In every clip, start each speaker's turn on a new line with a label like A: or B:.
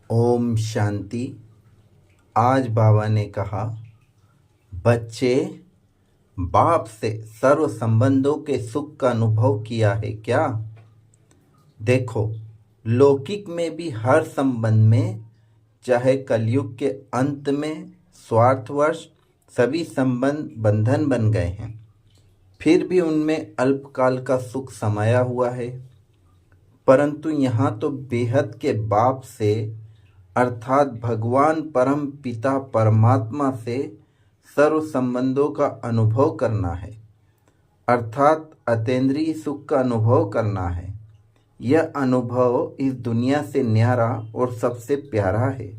A: ओम शांति। आज बाबा ने कहा, बच्चे, बाप से सर्व संबंधों के सुख का अनुभव किया है क्या? देखो, लौकिक में भी हर संबंध में, चाहे कलयुग के अंत में स्वार्थवश सभी संबंध बंधन बन गए हैं, फिर भी उनमें अल्पकाल का सुख समाया हुआ है। परंतु यहाँ तो बेहद के बाप से अर्थात भगवान परम पिता परमात्मा से सर्व संबंधों का अनुभव करना है, अर्थात अतीन्द्रिय सुख का अनुभव करना है। यह अनुभव इस दुनिया से न्यारा और सबसे प्यारा है।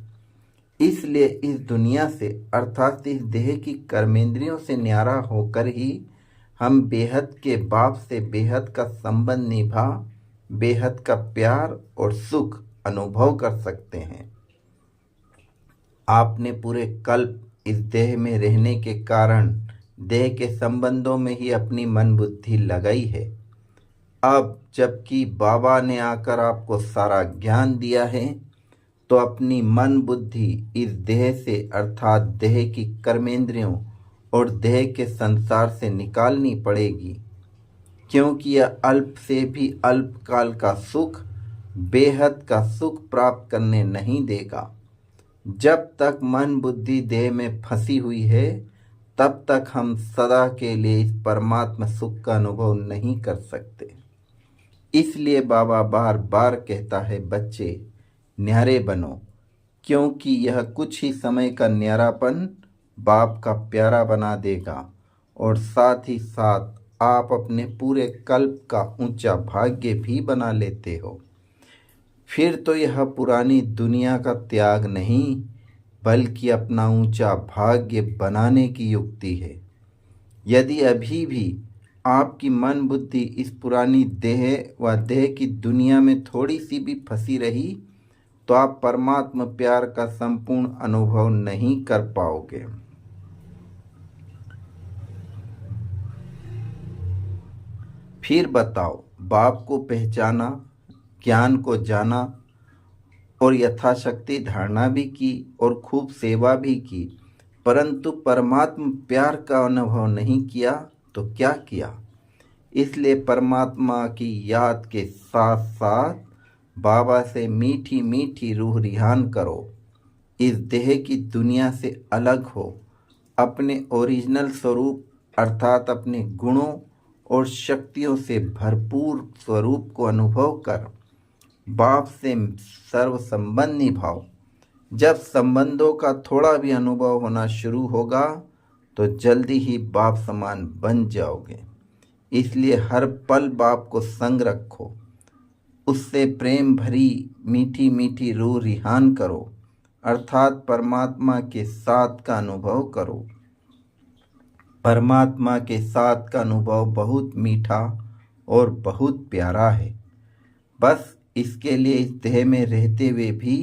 A: इसलिए इस दुनिया से अर्थात इस देह की कर्मेंद्रियों से न्यारा होकर ही हम बेहद के बाप से बेहद का संबंध निभा बेहद का प्यार और सुख अनुभव कर सकते हैं। आपने पूरे कल्प इस देह में रहने के कारण देह के संबंधों में ही अपनी मन बुद्धि लगाई है। अब जबकि बाबा ने आकर आपको सारा ज्ञान दिया है, तो अपनी मन बुद्धि इस देह से अर्थात देह की कर्मेंद्रियों और देह के संसार से निकालनी पड़ेगी, क्योंकि यह अल्प से भी अल्पकाल का सुख बेहद का सुख प्राप्त करने नहीं देगा। जब तक मन बुद्धि देह में फंसी हुई है, तब तक हम सदा के लिए इस परमात्मा सुख का अनुभव नहीं कर सकते। इसलिए बाबा बार बार कहता है, बच्चे न्यारे बनो, क्योंकि यह कुछ ही समय का न्यारापन बाप का प्यारा बना देगा और साथ ही साथ आप अपने पूरे कल्प का ऊंचा भाग्य भी बना लेते हो। फिर तो यह पुरानी दुनिया का त्याग नहीं, बल्कि अपना ऊंचा भाग्य बनाने की युक्ति है। यदि अभी भी आपकी मन बुद्धि इस पुरानी देह व देह की दुनिया में थोड़ी सी भी फंसी रही, तो आप परमात्मा प्यार का संपूर्ण अनुभव नहीं कर पाओगे। फिर बताओ, बाप को पहचाना, ज्ञान को जाना और यथाशक्ति धारणा भी की और खूब सेवा भी की, परंतु परमात्मा प्यार का अनुभव नहीं किया तो क्या किया? इसलिए परमात्मा की याद के साथ साथ बाबा से मीठी मीठी रूह रिहान करो। इस देह की दुनिया से अलग हो, अपने ओरिजिनल स्वरूप अर्थात अपने गुणों और शक्तियों से भरपूर स्वरूप को अनुभव कर बाप से सर्व संबंध निभाओ। जब संबंधों का थोड़ा भी अनुभव होना शुरू होगा, तो जल्दी ही बाप समान बन जाओगे। इसलिए हर पल बाप को संग रखो, उससे प्रेम भरी मीठी मीठी रूह रिहान करो, अर्थात परमात्मा के साथ का अनुभव करो। परमात्मा के साथ का अनुभव बहुत मीठा और बहुत प्यारा है। बस इसके लिए इस देह में रहते हुए भी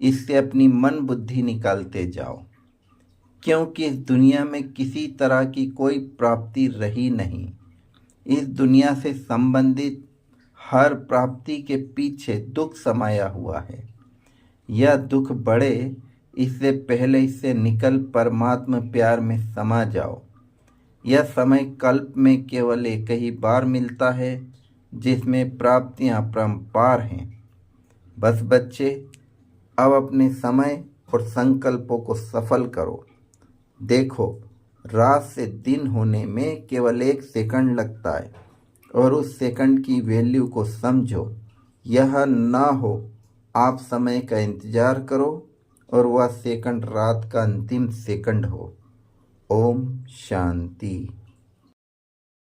A: इससे अपनी मन बुद्धि निकालते जाओ, क्योंकि इस दुनिया में किसी तरह की कोई प्राप्ति रही नहीं। इस दुनिया से संबंधित हर प्राप्ति के पीछे दुख समाया हुआ है। यह दुख बढ़े, इससे पहले इससे निकल परमात्मा प्यार में समा जाओ। यह समय कल्प में केवल एक ही बार मिलता है, जिसमें प्राप्तियां अपरंपार हैं। बस बच्चे, अब अपने समय और संकल्पों को सफल करो। देखो, रात से दिन होने में केवल 1 सेकंड लगता है, और उस सेकंड की वैल्यू को समझो। यह ना हो आप समय का इंतजार करो और वह सेकंड रात का अंतिम सेकंड हो। ओम शांति।